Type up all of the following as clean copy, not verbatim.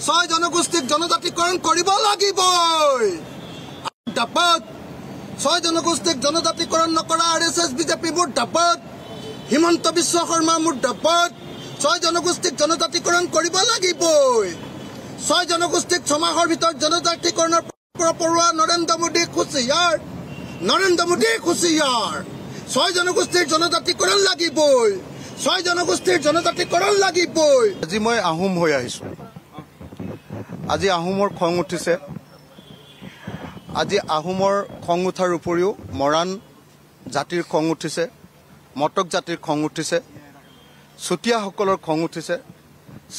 ছয় জনগোষ্ঠীক জনজাতিকৰণ কৰিব লাগিবই। মুৰ্দাবাদ। ছয় জনগোষ্ঠীক জনজাতিকৰণ নকৰা RSS BJP মুৰ্দাবাদ। হিমন্ত বিশ্ব শৰ্মা মুৰ্দাবাদ। ছয় জনগোষ্ঠীক জনজাতিকৰণ কৰিব লাগিবই। ছয় জনগোষ্ঠীক 6 মাহৰ ভিতৰত জনজাতিকৰণৰ পৰা পৰোৱা নৰেন্দ্ৰ মোদী খুচিয়াৰ। নৰেন্দ্ৰ মোদী খুচিয়াৰ। ছয় জনগোষ্ঠীৰ জনজাতিকৰণ লাগিবই। ছয় জনগোষ্ঠীৰ জনজাতিকৰণ লাগিবই। আজি মই আহোম হৈ আহিছো। আজি আহোমৰ খং উঠিছে। আজি আহোমৰ খং উঠাৰ উপৰিও মৰাণ জাতিৰ খং উঠিছে, মটক জাতিৰ খং উঠিছে, চুতীয়াসকলৰ খং উঠিছে,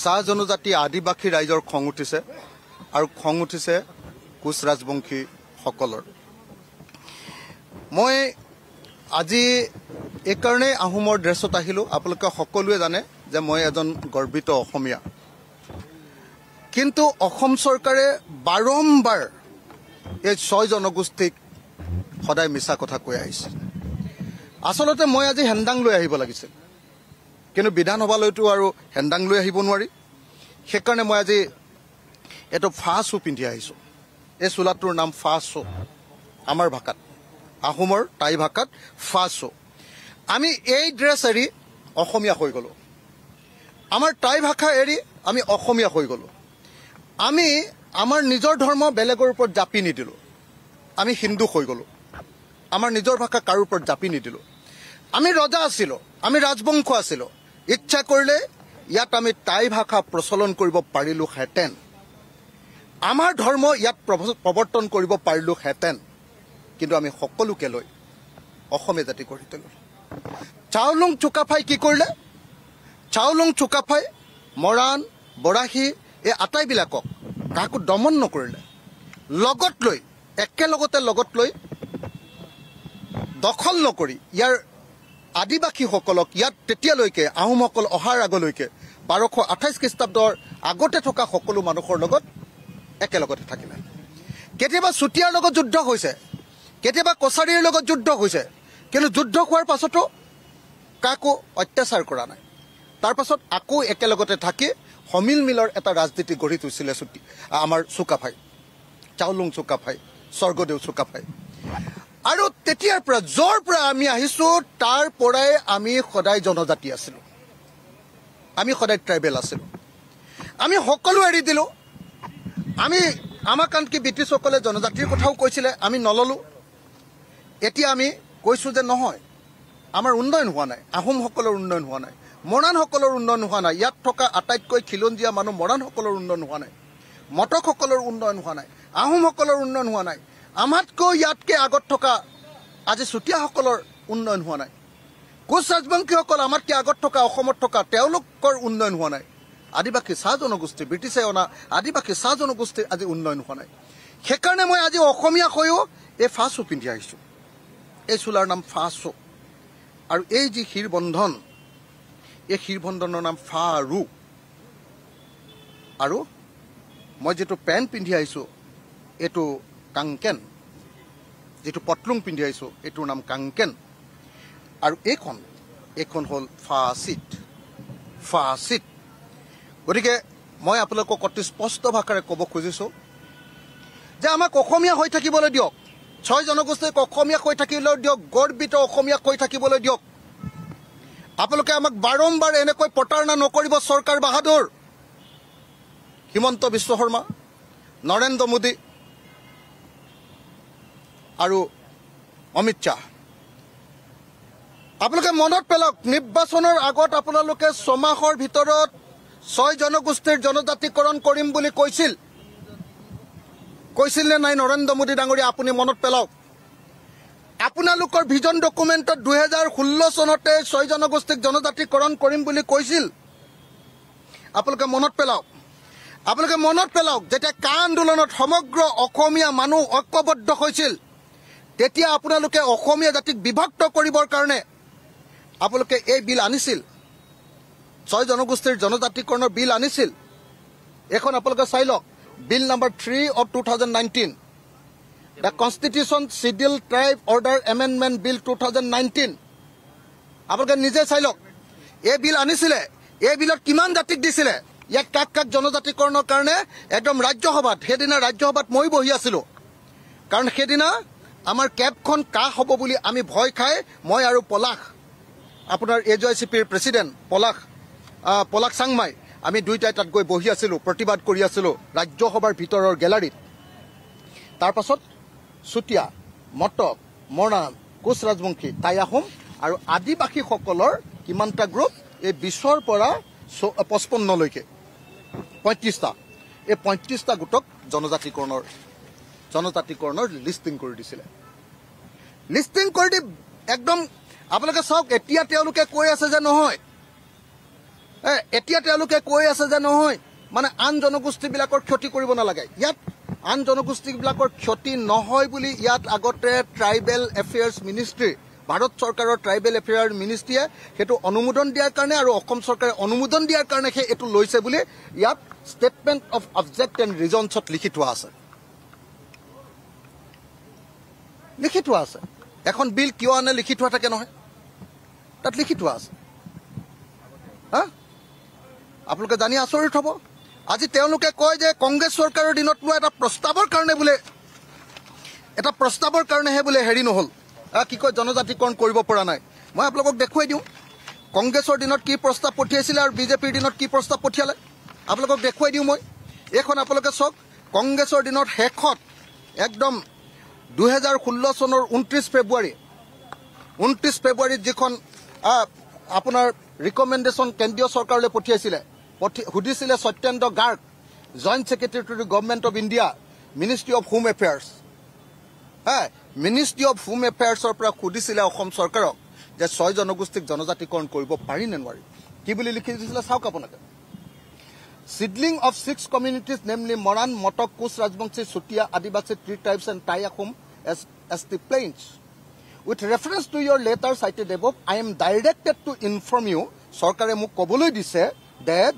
চাহ জনজাতি আদিবাসী ৰাইজৰ খং উঠিছে আৰু খং উঠিছে কোচ ৰাজবংশীসকলৰ। মই আজি এইকাৰণেই আহোমৰ ড্ৰেছত আহিলোঁ। আপোনালোকে সকলোৱে জানে যে মই এজন গৰ্বিত অসমীয়া। কিন্তু অসম চৰকাৰে বাৰম্বাৰ এই 6 জনগোষ্ঠীক সদায় মিছা কথা কৈ আহিছে। আচলতে মই আজি হেন্দাং লৈ আহিব লাগিছিল, কিন্তু বিধানসভালৈতো আৰু হেন্দাং লৈ আহিব নোৱাৰি। সেইকাৰণে মই আজি এইটো ফাচো পিন্ধি আহিছোঁ। এই চোলাটোৰ নাম ফাচো, আমাৰ ভাষাত, আহোমৰ টাই ভাষাত ফাচো। আমি এই ড্ৰেছ এৰি অসমীয়া হৈ গ'লোঁ। আমাৰ টাই ভাষা এৰি আমি অসমীয়া হৈ গ'লোঁ। আমি আমাৰ নিজৰ ধৰ্ম বেলেগৰ ওপৰত জাপি নিদিলোঁ। আমি হিন্দু হৈ গ'লোঁ। আমাৰ নিজৰ ভাষা কাৰো ওপৰত জাপি নিদিলোঁ। আমি ৰজা আছিলোঁ, আমি ৰাজবংশ আছিলোঁ। ইচ্ছা কৰিলে ইয়াত আমি টাই ভাষা প্ৰচলন কৰিব পাৰিলোহেঁতেন। আমাৰ ধৰ্ম ইয়াত প্ৰৱৰ্তন কৰিব পাৰিলোহেঁতেন। কিন্তু আমি সকলোকে লৈ অসমীয়া জাতি গঢ়ি তুলিলোঁ। চাওলুং চুকাফাই কি কৰিলে? চাওলুং চুকাফাই মৰাণ, বৰাহী এই আটাইবিলাকক কাকো দমন নকৰিলে। লগত লৈ, একেলগতে লগত লৈ দখল নকৰি ইয়াৰ আদিবাসীসকলক ইয়াত তেতিয়ালৈকে আহোমসকল অহাৰ আগলৈকে 1228 খ্ৰীষ্টাব্দৰ আগতে থকা সকলো মানুহৰ লগত একেলগতে থাকিলে। কেতিয়াবা চুতীয়াৰ লগত যুদ্ধ হৈছে, কেতিয়াবা কছাৰীৰ লগত যুদ্ধ হৈছে, কিন্তু যুদ্ধ হোৱাৰ পাছতো কাকো অত্যাচাৰ কৰা নাই। তাৰ পাছত আকৌ একেলগতে থাকি সমিল মিলৰ এটা ৰাজনীতি গঢ়ি তুলিছিলে আমাৰ চুকাফাই, চাওলুং চুকাফাই, স্বৰ্গদেউ চুকাফাই। আৰু তেতিয়াৰ পৰা য'ৰ পৰা আমি আহিছোঁ তাৰ পৰাই আমি সদায় জনজাতি আছিলোঁ। আমি সদায় ট্ৰাইবেল আছিলোঁ। আমি সকলো এৰি দিলোঁ। আমাক আনকি ব্ৰিটিছসকলে জনজাতিৰ কথাও কৈছিলে, আমি নললোঁ। এতিয়া আমি কৈছোঁ যে নহয়, আমাৰ উন্নয়ন হোৱা নাই, আহোমসকলৰ উন্নয়ন হোৱা নাই, মৰাণসকলৰ উন্নয়ন হোৱা নাই। ইয়াত থকা আটাইতকৈ খিলঞ্জীয়া মানুহ মৰাণসকলৰ উন্নয়ন হোৱা নাই, মটকসকলৰ উন্নয়ন হোৱা নাই, আহোমসকলৰ উন্নয়ন হোৱা নাই। আমাতকৈ ইয়াতকৈ আগত থকা আজি চুতীয়াসকলৰ উন্নয়ন হোৱা নাই। কোচ ৰাজবংশীসকল আমাতকৈ আগত থকা অসমত থকা তেওঁলোকৰ উন্নয়ন হোৱা নাই। আদিবাসী চাহ জনগোষ্ঠী, ব্ৰিটিছে অনা আদিবাসী চাহ জনগোষ্ঠীৰ আজি উন্নয়ন হোৱা নাই। সেইকাৰণে মই আজি অসমীয়া হৈও এই ফাচো পিন্ধি আহিছোঁ। এই চোলাৰ নাম ফাচো। আৰু এই যি শিৰবন্ধন, এই শিৰবন্ধনৰ নাম ফাৰু। আৰু মই যিটো পেণ্ট পিন্ধি আহিছোঁ এইটো কাংকেন, যিটো পটলুং পিন্ধি আহিছোঁ এইটোৰ নাম কাংকেন। আৰু এইখন হ'ল ফাচিত, ফাচিত। গতিকে মই আপোনালোকক অতি স্পষ্ট ভাষাৰে ক'ব খুজিছোঁ যে আমাক অসমীয়া হৈ থাকিবলৈ দিয়ক। 6 জনগোষ্ঠীক অসমীয়া হৈ থাকিবলৈ দিয়ক, গৰ্বিত অসমীয়া হৈ থাকিবলৈ দিয়ক। আপোনালোকে আমাক বাৰম্বাৰ এনেকৈ প্ৰতাৰণা নকৰিব। চৰকাৰ বাহাদুৰ, হিমন্ত বিশ্ব শৰ্মা, নৰেন্দ্ৰ মোদী আৰু অমিত শ্বাহ, আপোনালোকে মনত পেলাওক, নিৰ্বাচনৰ আগত আপোনালোকে 6 মাহৰ ভিতৰত 6 জনগোষ্ঠীৰ জনজাতিকৰণ কৰিম বুলি কৈছিল নে নাই? নৰেন্দ্ৰ মোদী ডাঙৰীয়া, আপুনি মনত পেলাওক। আপোনালোকৰ ভিজন ডকুমেণ্টত 2016 চনতে 6 জনগোষ্ঠীক জনজাতিকৰণ কৰিম বুলি কৈছিল। আপোনালোকে মনত পেলাওক। আপোনালোকে মনত পেলাওক, যেতিয়া কা আন্দোলনত সমগ্ৰ অসমীয়া মানুহ ঐক্যবদ্ধ হৈছিল, তেতিয়া আপোনালোকে অসমীয়া জাতিক বিভক্ত কৰিবৰ কাৰণে আপোনালোকে এই বিল আনিছিল, 6 জনগোষ্ঠীৰ জনজাতিকৰণৰ বিল আনিছিল। এখন আপোনালোকে চাই লওক, bill number 3 of 2019, the constitution schedule tribe order amendment bill 2019। আপোনালোকে নিজে চাই লওক, এই বিল আনিছিলে। এই বিলত কিমান জাতিক দিছিলে? ইয়াক কাক কাক জনজাতিকৰণৰ কাৰণে একদম ৰাজ্যসভাত সেইদিনা ৰাজ্যসভাত মই বহি আছিলোঁ কাৰণ সেইদিনা আমাৰ কেবখন কা হ'ব বুলি আমি ভয় খাই মই আৰু পলাশ আপোনাৰ AJCPৰ প্ৰেচিডেণ্ট পলাশ চাংমাই আমি দুইটাই তাত গৈ বহি আছিলোঁ প্ৰতিবাদ কৰি আছিলোঁ ৰাজ্যসভাৰ ভিতৰৰ গেলাৰীত তাৰ পাছত চুতীয়া মটক মৰাণ কোচ ৰাজবংশী টাই আহোম আৰু আদিবাসীসকলৰ কিমানটা গ্ৰুপ এই 20ৰ পৰা 55লৈকে 35টা এই 35টা গোটক জনজাতিকৰণৰ লিষ্টিং কৰি দিছিলে লিষ্টিং কৰি দি একদম আপোনালোকে চাওক এতিয়া তেওঁলোকে কৈ আছে যে নহয় মানে আন জনগোষ্ঠীবিলাকৰ ক্ষতি কৰিব নালাগে ইয়াত আন জনগোষ্ঠীবিলাকৰ ক্ষতি নহয় বুলি ইয়াত আগতে ট্ৰাইবেল এফেয়াৰ্ছ মিনিষ্ট্ৰী ভাৰত চৰকাৰৰ ট্ৰাইবেল এফেয়াৰ মিনিষ্ট্ৰীয়ে সেইটো অনুমোদন দিয়াৰ কাৰণে আৰু অসম চৰকাৰে অনুমোদন দিয়াৰ কাৰণে এইটো লৈছে বুলি ইয়াত ষ্টেটমেণ্ট অফ অবজেক্ট এণ্ড ৰিজনছত লিখি থোৱা আছে এখন বিল কিয় আনে লিখি থোৱা থাকে নহয় তাত লিখি থোৱা আছে হা আপোনালোকে জানি আচৰিত হ'ব আজি তেওঁলোকে কয় যে কংগ্ৰেছ চৰকাৰৰ দিনত লোৱা এটা প্ৰস্তাৱৰ কাৰণেহে বোলে হেৰি নহ'ল কি কয় জনজাতিকৰণ কৰিব পৰা নাই মই আপোনালোকক দেখুৱাই দিওঁ কংগ্ৰেছৰ দিনত কি প্ৰস্তাৱ পঠিয়াইছিলে আৰু বিজেপিৰ দিনত কি প্ৰস্তাৱ পঠিয়ালে আপোনালোকক দেখুৱাই দিওঁ মই এইখন আপোনালোকে চাওক কংগ্ৰেছৰ দিনত শেষত একদম 2016 চনৰ 29 ফেব্ৰুৱাৰীত যিখন আপোনাৰ ৰিকমেণ্ডেশ্যন কেন্দ্ৰীয় চৰকাৰলৈ পঠিয়াইছিলে সুধিছিলে Satyendra Garg joint secretary to the government of India ministry of home affairs ministry of home এফেয়াৰ্ছৰ পৰা সুধিছিলে অসম চৰকাৰক যে 6 জনগোষ্ঠীক জনজাতিকৰণ কৰিব পাৰি নে নোৱাৰি কি বুলি লিখি দিছিলে চাওক আপোনালোকে Seedling of 6 communities, namely Moran, Motok, Kus, Rajbangshi, Sutia, Adivasi, 3 tribes, and Tai Achum as the plains. With reference to your letter cited above, I am directed to inform you, Sarkare muk koboloi dise, that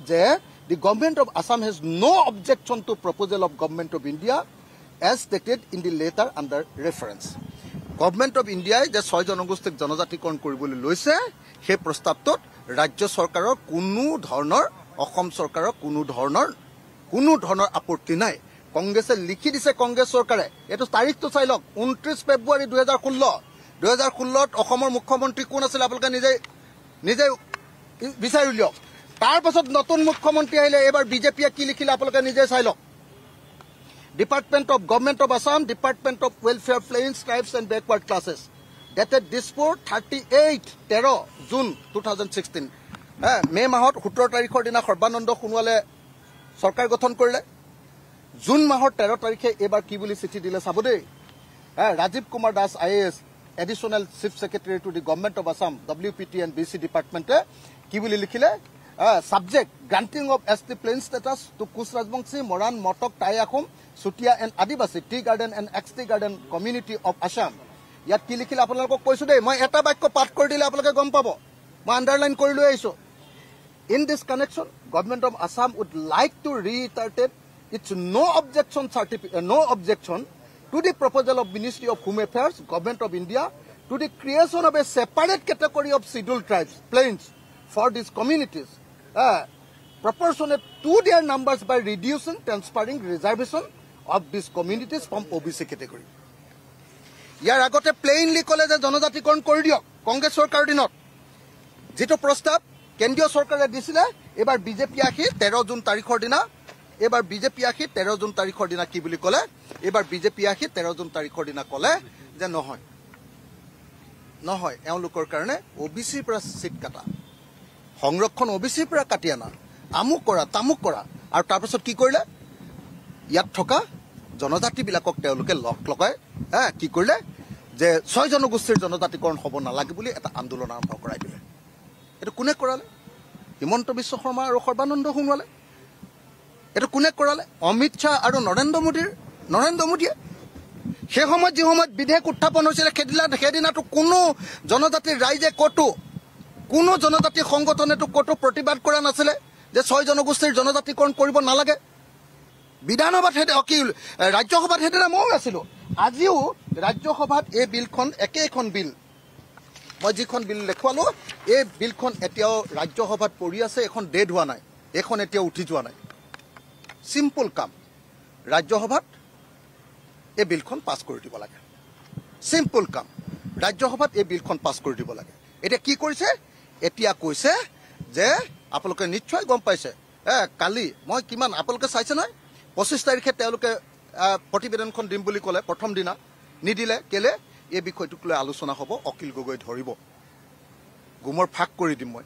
the government of Assam has no objection to proposal of government of India, as stated in the letter under reference. Government of India je 6 জনগোষ্ঠীক জনজাতিকৰণ কৰিবলৈ লৈছে সেই প্ৰস্তাৱটোত ৰাজ্য চৰকাৰৰ কোনো ধৰণৰ অসম চৰকাৰৰ কোনো ধৰণৰ আপত্তি নাই কংগ্ৰেছে লিখি দিছে কংগ্ৰেছ চৰকাৰে এটো তাৰিখটো চাই লওক 29 ফেব্ৰুৱাৰী 2016ত অসমৰ মুখ্যমন্ত্ৰী কোন আছিল আপোনালোকে নিজে বিচাৰি উলিয়াওক তাৰ পাছত নতুন মুখ্যমন্ত্ৰী আহিলে এবাৰ বিজেপিয়ে কি লিখিলে আপোনালোকে নিজে চাই লওক Department of Government of Assam, Department of Welfare, Plains, Tribes and Backward Classes. Dated Dispur 13 June 2016. May mahot 17 তাৰিখৰ দিনা সৰ্বানন্দ সোণোৱালে চৰকাৰ গঠন কৰিলে জুন মাহৰ 13 তাৰিখে এবাৰ কি বুলি চিঠি দিলে চাব দেই Rajiv Kumar Das IAS additional chief secretary to the government of Assam WPT and BC ডিপাৰ্টমেণ্টে কি বুলি লিখিলে subject granting of ST plain status to Kus Rajbangshi, Moran, Motok, Tai Achum, Sutia and Adivasi, Tea Garden and XT Garden community of Assam. Yat ki likhile apnalok koisu dei moi eta bakko path kori dile apnaloke gom pabo moi underline kori loi aisu in this connection government of Assam would like to reiterate its no objection to the proposal of Ministry of Home Affairs Government of India to the creation of a separate category of scheduled tribes plains for these communities proportionate to their numbers by reducing transferring reservation of these communities from OBC category. ইয়াৰ আগতে প্লেইনলি কলে যে জনজাতিকৰণ কৰি দিয়ক কংগ্ৰেছ চৰকাৰৰ দিনত যেটো প্ৰস্তাৱ কেন্দ্ৰীয় চৰকাৰে দিছিলে এবাৰ বিজেপি আহি 13 জুন তাৰিখৰ দিনা কি বুলি কলে এবাৰ বিজেপি আহি 13 জুন তাৰিখৰ দিনা কলে যে নহয় এওঁলোকৰ কাৰণে OBCৰ পৰা সিট কাটা সংৰক্ষণ OBCৰ পৰা কাটি আনা আমুক কৰা তামুক কৰা আৰু তাৰ পাছত কি কৰিলে ইয়াত থকা জনজাতি বিলাকক তেওঁলোকে লগাই কি কৰিলে যে 6 জনগোষ্ঠীৰ জনজাতিকৰণ হ'ব নালাগে বুলি এটা আন্দোলন আৰম্ভ কৰাই দিলে এটো কোনে কৰালে হিমন্ত বিশ্ব শৰ্মা আৰু সৰ্বানন্দ সোণোৱালে এটো কোনে কৰালে অমিত শাহ আৰু নৰেন্দ্ৰ মোদীয়ে সেই সময়ত যি সময়ত বিধেয়ক উত্থাপন হৈছিল সেইদিনাটো কোনো জনজাতিৰ ৰাইজে কোনো জনজাতি সংগঠনেটো কতো প্ৰতিবাদ কৰা নাছিলে যে 6 জনগোষ্ঠীৰ জনজাতিকৰণ কৰিব নালাগে বিধানসভাত ৰাজ্যসভাত হেতেৰা মই আছিলো আজিও ৰাজ্যসভাত এই বিলখন একেখন বিল মই যিখন বিল লেখুৱালো এই বিলখন এতিয়াও ৰাজ্যসভাত পৰি আছে এখন ডেড হোৱা নাই এইখন এতিয়া উঠি যোৱা নাই সিম্পল কাম ৰাজ্যসভাত এই বিলখন পাছ কৰি দিব লাগে সিম্পল কাম ৰাজ্যসভাত এই বিলখন পাছ কৰি দিব লাগে এতিয়া কি কৰিছে এতিয়া কৈছে যে আপোনালোকে নিশ্চয় গম পাইছে কালি মই কিমান আপোনালোকে চাইছে নহয় 25 তাৰিখে তেওঁলোকে প্ৰতিবেদনখন দিম বুলি ক'লে প্ৰথম দিনা নিদিলে কেলে এই বিষয়টোক লৈ আলোচনা হ'ব অখিল গগৈ ধৰিব গুমৰ ফাক কৰি দিম মই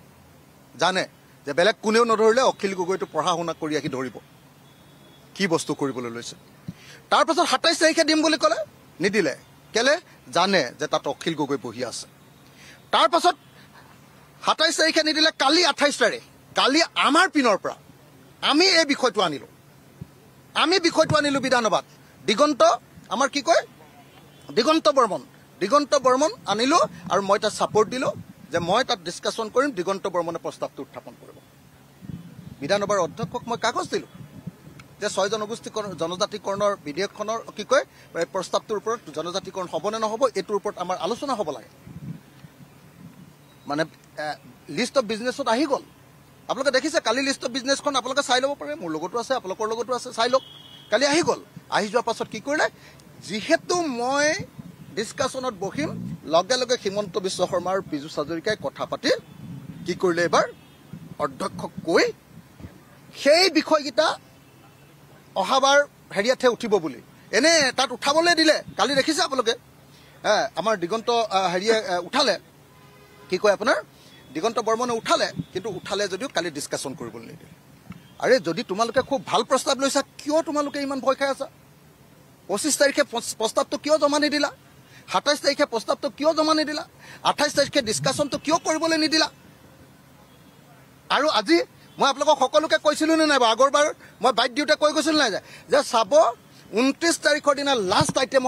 জানে যে বেলেগ কোনেও নধৰিলে অখিল গগৈটো পঢ়া শুনা কৰি আহি ধৰিব কি বস্তু কৰিবলৈ লৈছে তাৰ পাছত 27 তাৰিখে দিম বুলি ক'লে নিদিলে কেলে জানে যে তাত অখিল গগৈ বহি আছে তাৰ পাছত 27 তাৰিখে নিদিলে কালি 28 তাৰিখ কালি আমাৰ পিনৰ পৰা আমি এই বিষয়টো আনিলো বিধানসভাত দিগন্ত আমাৰ কি কয় দিগন্ত বৰ্মন আনিলো আৰু মই তাত ছাপোৰ্ট দিলো যে মই তাত ডিছকাশ্যন কৰিম দিগন্ত বৰ্মনে প্ৰস্তাৱটো উত্থাপন কৰিব বিধানসভাৰ অধ্যক্ষক মই কাগজ দিলো যে 6 জনজাতিকৰণৰ বিধেয়কখনৰ কি কয় প্ৰস্তাৱটোৰ ওপৰত জনজাতিকৰণ হ'ব নে নহ'ব এইটোৰ ওপৰত আমাৰ আলোচনা হ'ব লাগে মানে লিষ্ট অফ বিজনেছত আহি গ'ল আপোনালোকে দেখিছে কালি লিষ্ট অফ বিজনেছখন আপোনালোকে চাই ল'ব পাৰে মোৰ লগতো আছে আপোনালোকৰ লগতো আছে চাই লওক কালি আহি গ'ল আহি যোৱাৰ পাছত কি কৰিলে যিহেতু মই ডিছকাশ্যনত বহিম লগে লগে হিমন্ত বিশ্ব শৰ্মা আৰু পীযুষ হাজৰিকাই কথা পাতি কি কৰিলে এবাৰ অধ্যক্ষক কৈ সেই বিষয়কেইটা অহাবাৰ হেৰিয়াতহে উঠিব বুলি এনে তাত উঠাবলৈ দিলে কালি দেখিছে আপোনালোকে আমাৰ দিগন্ত হেৰিয়ে উঠালে কি কয় আপোনাৰ দিগন্ত বৰ্মনে উঠালে কিন্তু উঠালে যদিও কালি ডিছকাশ্যন কৰিবলৈ নিদিলে আৰে যদি তোমালোকে খুব ভাল প্ৰস্তাৱ লৈছা কিয় তোমালোকে ইমান ভয় খাই আছা 25 তাৰিখে প্ৰস্তাৱটো কিয় জমা নিদিলা 27 তাৰিখে প্ৰস্তাৱটো কিয় জমা নিদিলা 28 তাৰিখে ডিছকাশ্যনটো কিয় কৰিবলৈ নিদিলা আৰু আজি মই আপোনালোকক সকলোকে কৈছিলোঁ নে নাই আগৰবাৰ মই বাইট দিওঁতে কৈ গৈছিলোঁ নাই যে চাব 29 তাৰিখৰ দিনা লাষ্ট আইটেম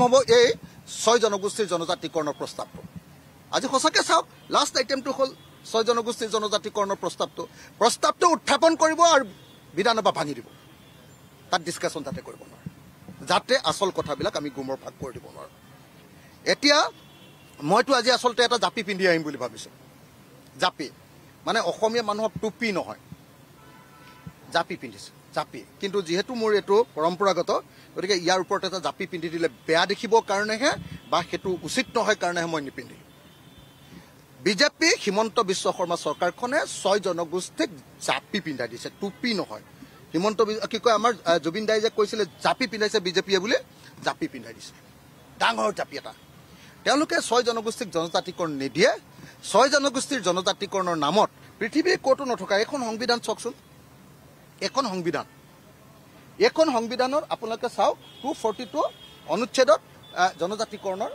হ'ব এই 6 জনগোষ্ঠীৰ জনজাতিকৰণৰ প্ৰস্তাৱটো আজি সঁচাকৈ চাওক লাষ্ট আইটেমটো হ'ল 6 জনগোষ্ঠীৰ জনজাতিকৰণৰ প্ৰস্তাৱটো উত্থাপন কৰিব আৰু বিধানসভা ভাঙি দিব তাত ডিছকাশ্যন তাতে কৰিব নোৱাৰে যাতে আচল কথাবিলাক আমি গুমৰ ভাগ কৰি দিব নোৱাৰোঁ এতিয়া মইতো আজি আচলতে এটা জাপি পিন্ধি আহিম বুলি ভাবিছোঁ জাপি মানে অসমীয়া মানুহৰ টুপি নহয় জাপি পিন্ধিছে জাপি কিন্তু যিহেতু মোৰ এইটো পৰম্পৰাগত গতিকে ইয়াৰ ওপৰত এটা জাপি পিন্ধি দিলে বেয়া দেখিবৰ কাৰণেহে বা সেইটো উচিত নহয় কাৰণেহে মই নিপিন্ধিলোঁ বিজেপি হিমন্ত বিশ্ব শৰ্মা চৰকাৰখনে 6 জনগোষ্ঠীক জাপি পিন্ধাই দিছে টুপি নহয় হিমন্ত কি কয় আমাৰ জুবিন দাই যে কৈছিলে জাপি পিন্ধাইছে বিজেপিয়ে বুলি জাপি পিন্ধাই দিছে ডাঙৰ জাপি এটা তেওঁলোকে 6 জনগোষ্ঠীক জনজাতিকৰণ নিদিয়ে 6 জনগোষ্ঠীৰ জনজাতিকৰণৰ নামত পৃথিৱীৰ ক'তো নথকা এখন সংবিধান চাওকচোন এখন সংবিধানৰ আপোনালোকে চাওক 242 অনুচ্ছেদত জনজাতিকৰণৰ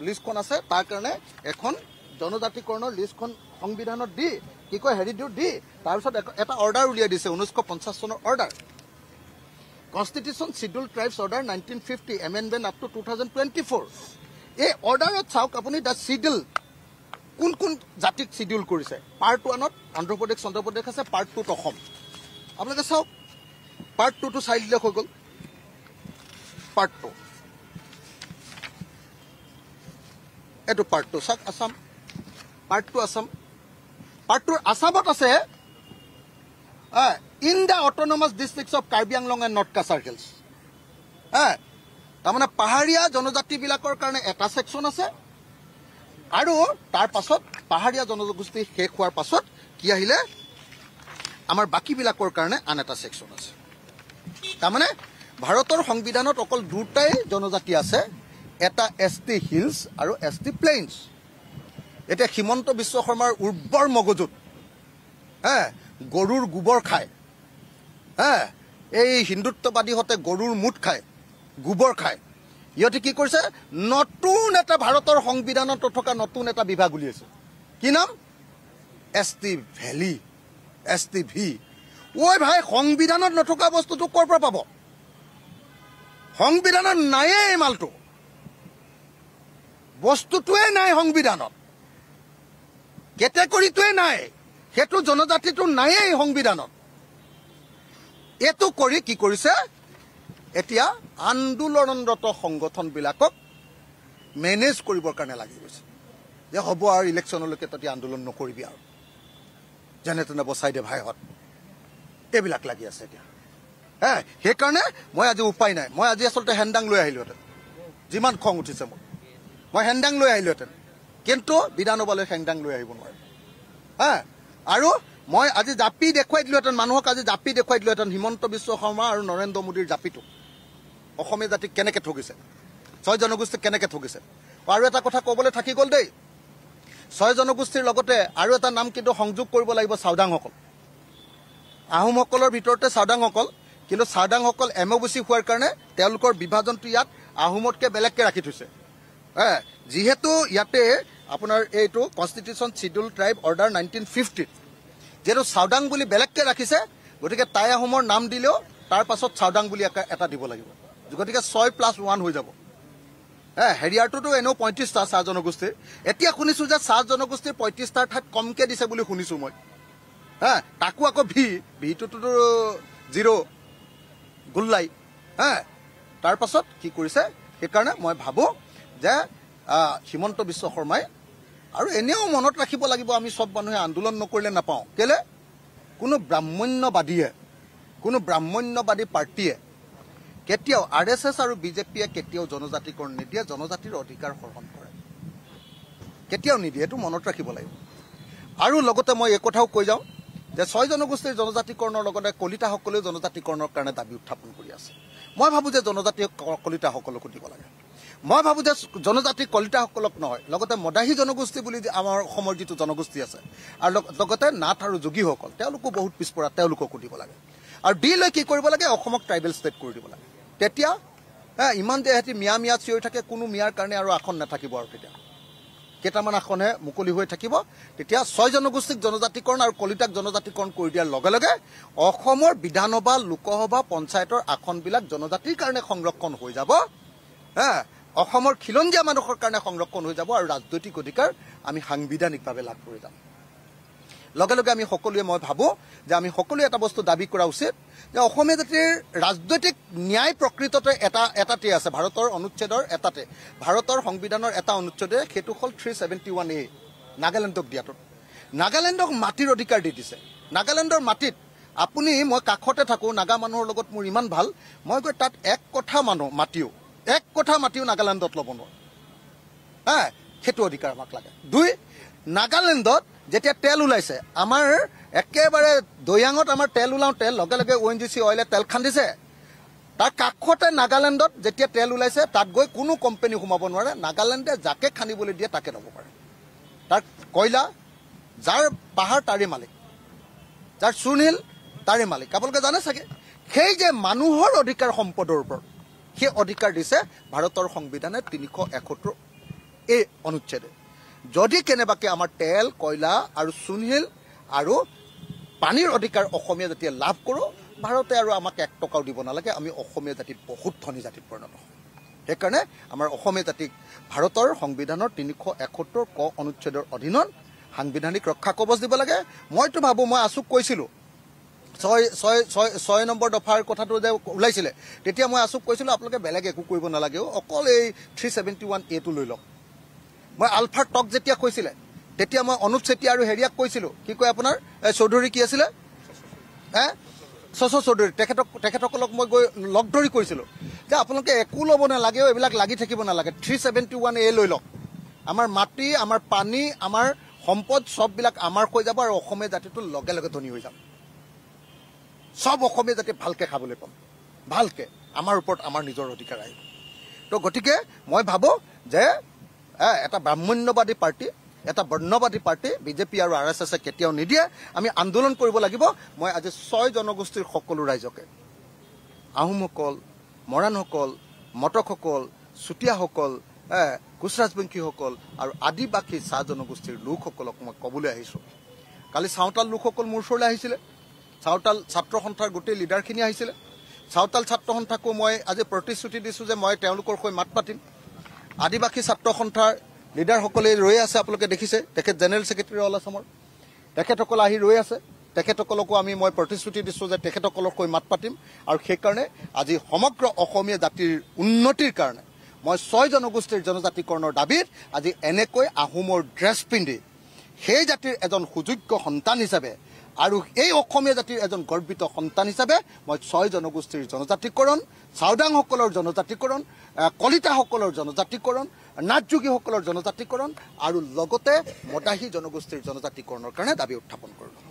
লিষ্টখন আছে তাৰ কাৰণে এখন জনজাতিকৰণৰ লিষ্টখন সংবিধানত দি কি কয় হেৰি দি তাৰপিছত এটা অৰ্ডাৰ উলিয়াই দিছে 1950 চনৰ order constitution schedule tribes order 1950 amendment up to 2024 এই অৰ্ডাৰত চাওক আপুনি দ্য শিডিউল কোন জাতিক শিডিউল কৰিছে পাৰ্ট 1ত অন্ধ্ৰপ্ৰদেশ আছে পাৰ্ট 2ত অসম আপোনালোকে চাওক পাৰ্ট 2টো চাই দিলে হৈ গ'ল পাৰ্ট 2 এইটো পাৰ্ট 2 চাওক আসাম পাৰ্ট 2 আসাম পাৰ্ট 2 আসামত আছে in the autonomous districts of Karbi Anglong and north Cachar hills তাৰমানে পাহাৰীয়া জনজাতিবিলাকৰ কাৰণে এটা ছেকশ্যন আছে আৰু তাৰ পাছত পাহাৰীয়া জনগোষ্ঠী শেষ হোৱাৰ পাছত কি আহিলে আমাৰ বাকীবিলাকৰ কাৰণে আন এটা ছেকশ্যন আছে তাৰমানে ভাৰতৰ সংবিধানত অকল দুটাই জনজাতি আছে এটা ST হিলছ আৰু ST প্লেইনছ এতিয়া হিমন্ত বিশ্ব শৰ্মাৰ উৰ্বৰ মগজুত গৰুৰ গোবৰ খায় এই হিন্দুত্ববাদীহঁতে গৰুৰ মুঠ খায় গোবৰ খায় ইহঁতে কি কৰিছে নতুন এটা ভাৰতৰ সংবিধানত থকা নতুন এটা বিভাগ উলিয়াইছে কি নাম ST ভেলী ST ভি ঐ ভাই সংবিধানত নথকা বস্তুটো ক'ৰ পৰা পাব সংবিধানত নাইয়ে এই মালটো বস্তুটোৱে নাই সংবিধানত কেটেগৰীটোৱে নাই সেইটো জনজাতিটো নাইয়ে সংবিধানত এইটো কৰি কি কৰিছে এতিয়া আন্দোলনৰত সংগঠনবিলাকক মেনেজ কৰিবৰ কাৰণে লাগি গৈছে যে হ'ব আৰু ইলেকশ্যনলৈকে তহঁতি আন্দোলন নকৰিবি আৰু যেনে তেনে বচাই দে ভাইহঁত এইবিলাক লাগি আছে এতিয়া সেইকাৰণে মই আজি উপায় নাই মই আজি আচলতে হেণ্ডাং লৈ আহিলোহেঁতেন যিমান খং উঠিছে মই হেণ্ডাং লৈ আহিলোহেঁতেন কিন্তু বিধানসভালৈ হেণ্ডাং লৈ আহিব নোৱাৰোঁ আৰু মই আজি জাপি দেখুৱাই দিলোহেঁতেন মানুহক আজি জাপি দেখুৱাই দিলোহেঁতেন হিমন্ত বিশ্ব শৰ্মা আৰু নৰেন্দ্ৰ মোদীৰ জাপিটো অসমীয়া জাতিক কেনেকৈ ঠগিছে 6 জনগোষ্ঠীক কেনেকৈ ঠগিছে আৰু এটা কথা ক'বলৈ থাকি গ'ল দেই 6 জনগোষ্ঠীৰ লগতে আৰু এটা নাম কিন্তু সংযোগ কৰিব লাগিব চাওদাংসকল আহোমসকলৰ ভিতৰতে চাওদাংসকল কিন্তু চাওদাংসকল এমঅ'বিচি হোৱাৰ কাৰণে তেওঁলোকৰ বিভাজনটো ইয়াত আহোমতকৈ বেলেগকৈ ৰাখি থৈছে যিহেতু ইয়াতে আপোনাৰ এইটো কনষ্টিটিউশ্যন শিডিউল ট্ৰাইব অৰ্ডাৰ 1950 যিহেতু চাওদাং বুলি বেলেগকৈ ৰাখিছে গতিকে টাই আহোমৰ নাম দিলেও তাৰ পাছত চাওদাং বুলি এটা দিব লাগিব গতিকে 6+1 হৈ যাব হেৰিয়াৰটোতো এনেও 35টা চাহ জনগোষ্ঠীৰ এতিয়া শুনিছোঁ যে চাহ জনগোষ্ঠীৰ 35টাৰ ঠাইত কমকৈ দিছে বুলি শুনিছোঁ মই তাকো আকৌ ভিটোতো 0 গোল্লাই তাৰ পাছত কি কৰিছে সেইকাৰণে মই ভাবোঁ যে হিমন্ত বিশ্ব শৰ্মাই আৰু এনেও মনত ৰাখিব লাগিব আমি চব মানুহে আন্দোলন নকৰিলে নাপাওঁ কেলে কোনো ব্ৰাহ্মণ্যবাদী পাৰ্টীয়ে কেতিয়াও RSS আৰু বিজেপিয়ে কেতিয়াও জনজাতিকৰণ নিদিয়ে জনজাতিৰ অধিকাৰ হৰণ কৰে কেতিয়াও নিদিয়ে এইটো মনত ৰাখিব লাগিব আৰু লগতে মই এই কথাও কৈ যাওঁ যে 6 জনগোষ্ঠীৰ জনজাতিকৰণৰ লগতে কলিতাসকলেও জনজাতিকৰণৰ কাৰণে দাবী উত্থাপন কৰি আছে মই ভাবোঁ যে জনজাতি কলিতাসকলকো দিব লাগে মই ভাবোঁ যে জনজাতি কলিতাসকলক নহয় লগতে মদাহী জনগোষ্ঠী বুলি আমাৰ অসমৰ যিটো জনগোষ্ঠী আছে আৰু লগতে নাথ আৰু যোগীসকল তেওঁলোকো বহুত পিছপৰা তেওঁলোককো দিব লাগে আৰু দি লৈ কি কৰিব লাগে অসমক ট্ৰাইবেল ষ্টেট কৰি দিব লাগে তেতিয়া ইমান যে এহেঁতি মিয়া চিঞৰি থাকে কোনো মিয়াৰ কাৰণে আৰু আসন নাথাকিব আৰু তেতিয়া কেইটামান আসনহে মুকলি হৈ থাকিব তেতিয়া 6 জনগোষ্ঠীক জনজাতিকৰণ আৰু কলিতাক জনজাতিকৰণ কৰি দিয়াৰ লগে লগে অসমৰ বিধানসভা লোকসভা পঞ্চায়তৰ আসনবিলাক জনজাতিৰ কাৰণে সংৰক্ষণ হৈ যাব অসমৰ খিলঞ্জীয়া মানুহৰ কাৰণে সংৰক্ষণ হৈ যাব আৰু ৰাজনৈতিক অধিকাৰ আমি সাংবিধানিকভাৱে লাভ কৰি যাম লগে লগে আমি সকলোৱে মই ভাবোঁ যে আমি সকলোৱে এটা বস্তু দাবী কৰা উচিত যে অসমীয়া জাতিৰ ৰাজনৈতিক ন্যায় প্ৰকৃততে এটাতেই আছে ভাৰতৰ অনুচ্ছেদৰ এটাতে ভাৰতৰ সংবিধানৰ এটা অনুচ্ছেদে সেইটো হ'ল 371A নাগালেণ্ডক দিয়াটো নাগালেণ্ডক মাটিৰ অধিকাৰ দি দিছে নাগালেণ্ডৰ মাটিত আপুনি মই কাষতে থাকোঁ নাগা মানুহৰ লগত মোৰ ইমান ভাল মই গৈ তাত এক কঠা মাটিও নাগালেণ্ডত ল'ব নোৱাৰোঁ সেইটো অধিকাৰ আমাক লাগে 2 নাগালেণ্ডত যেতিয়া তেল ওলাইছে আমাৰ একেবাৰে দৈয়াঙত আমাৰ তেল ওলাওঁতে লগে লগে ONGC অইলে তেল খান্দিছে তাৰ কাষতে নাগালেণ্ডত যেতিয়া তেল ওলাইছে তাত গৈ কোনো কোম্পানী সোমাব নোৱাৰে নাগালেণ্ডে যাকে খান্দিবলৈ দিয়ে তাকে ল'ব পাৰে তাৰ কয়লা যাৰ পাহাৰ তাৰে মালিক যাৰ চূণশিল তাৰে মালিক আপোনালোকে জানে চাগে সেই যে মানুহৰ অধিকাৰ সম্পদৰ ওপৰত সেই অধিকাৰ দিছে ভাৰতৰ সংবিধানে 371 এই অনুচ্ছেদে যদি কেনেবাকৈ আমাৰ তেল কয়লা আৰু চূণশিল আৰু পানীৰ অধিকাৰ অসমীয়া জাতিয়ে লাভ কৰোঁ ভাৰতে আৰু আমাক 1 টকাও দিব নালাগে আমি অসমীয়া জাতি বহুত ধনী জাতিত পৰিণত হ'ম সেইকাৰণে আমাৰ অসমীয়া জাতিক ভাৰতৰ সংবিধানৰ 371 ক অনুচ্ছেদৰ অধীনত সাংবিধানিক ৰক্ষা কৱচ দিব লাগে মইতো ভাবোঁ মই আছুক কৈছিলোঁ 6 নম্বৰ দফাৰ কথাটো যে ওলাইছিলে তেতিয়া মই আছুক কৈছিলোঁ আপোনালোকে বেলেগ একো কৰিব নালাগে অকল এই 371A টো লৈ লওক মই আলফাৰ টক যেতিয়া কৈছিলে তেতিয়া মই অনুপ চেতিয়া আৰু হেৰিয়াক কৈছিলোঁ কি কয় আপোনাৰ চৌধুৰী কি আছিলে চৌধুৰী তেখেতসকলক মই গৈ লগ ধৰি কৈছিলোঁ যে আপোনালোকে একো ল'ব নালাগে এইবিলাক লাগি থাকিব নালাগে 371A লৈ লওক আমাৰ মাটি আমাৰ পানী আমাৰ সম্পদ সববিলাক আমাৰ হৈ যাব আৰু অসমীয়া জাতিটো লগে লগে ধনী হৈ যাব সব অসমীয়া জাতি ভালকৈ খাবলৈ পাম ভালকৈ আমাৰ ওপৰত আমাৰ নিজৰ অধিকাৰ আহিব তো গতিকে মই ভাবোঁ যে এটা ব্ৰাহ্মণ্যবাদী পাৰ্টি এটা বৰ্ণবাদী পাৰ্টি বিজেপি আৰু RSSে কেতিয়াও নিদিয়ে আমি আন্দোলন কৰিব লাগিব মই আজি 6 জনগোষ্ঠীৰ সকলো ৰাইজকে আহোমসকল মৰাণসকল মটকসকল চুতীয়াসকল কোচ ৰাজবংশীসকল আৰু আদিবাসী চাহ জনগোষ্ঠীৰ লোকসকলক মই ক'বলৈ আহিছোঁ কালি চাওতাল লোকসকল মোৰ ওচৰলৈ আহিছিলে চাওতাল ছাত্ৰ সন্থাৰ গোটেই লিডাৰখিনি আহিছিলে চাওতাল ছাত্ৰ সন্থাকো মই আজি প্ৰতিশ্ৰুতি দিছোঁ যে মই তেওঁলোকৰ হৈ মাত পাতিম আদিবাসী ছাত্ৰ সন্থাৰ লিডাৰসকলে ৰৈ আছে আপোনালোকে দেখিছে তেখেত জেনেৰেল ছেক্ৰেটাৰী অল আছামৰ তেখেতসকল আহি ৰৈ আছে তেখেতসকলকো মই প্ৰতিশ্ৰুতি দিছোঁ যে তেখেতসকলক হৈ মাত পাতিম আৰু সেইকাৰণে আজি সমগ্ৰ অসমীয়া জাতিৰ উন্নতিৰ কাৰণে মই 6 জনগোষ্ঠীৰ জনজাতিকৰণৰ দাবীত আজি এনেকৈ আহোমৰ ড্ৰেছ পিন্ধি সেই জাতিৰ এজন সুযোগ্য সন্তান হিচাপে আৰু এই অসমীয়া জাতিৰ এজন গৰ্বিত সন্তান হিচাপে মই 6 জনগোষ্ঠীৰ জনজাতিকৰণ, চাওদাংসকলৰ জনজাতিকৰণ, কলিতাসকলৰ জনজাতিকৰণ, নাথযোগীসকলৰ জনজাতিকৰণ আৰু লগতে মদাহী জনগোষ্ঠীৰ জনজাতিকৰণৰ কাৰণে দাবী উত্থাপন কৰিলোঁ।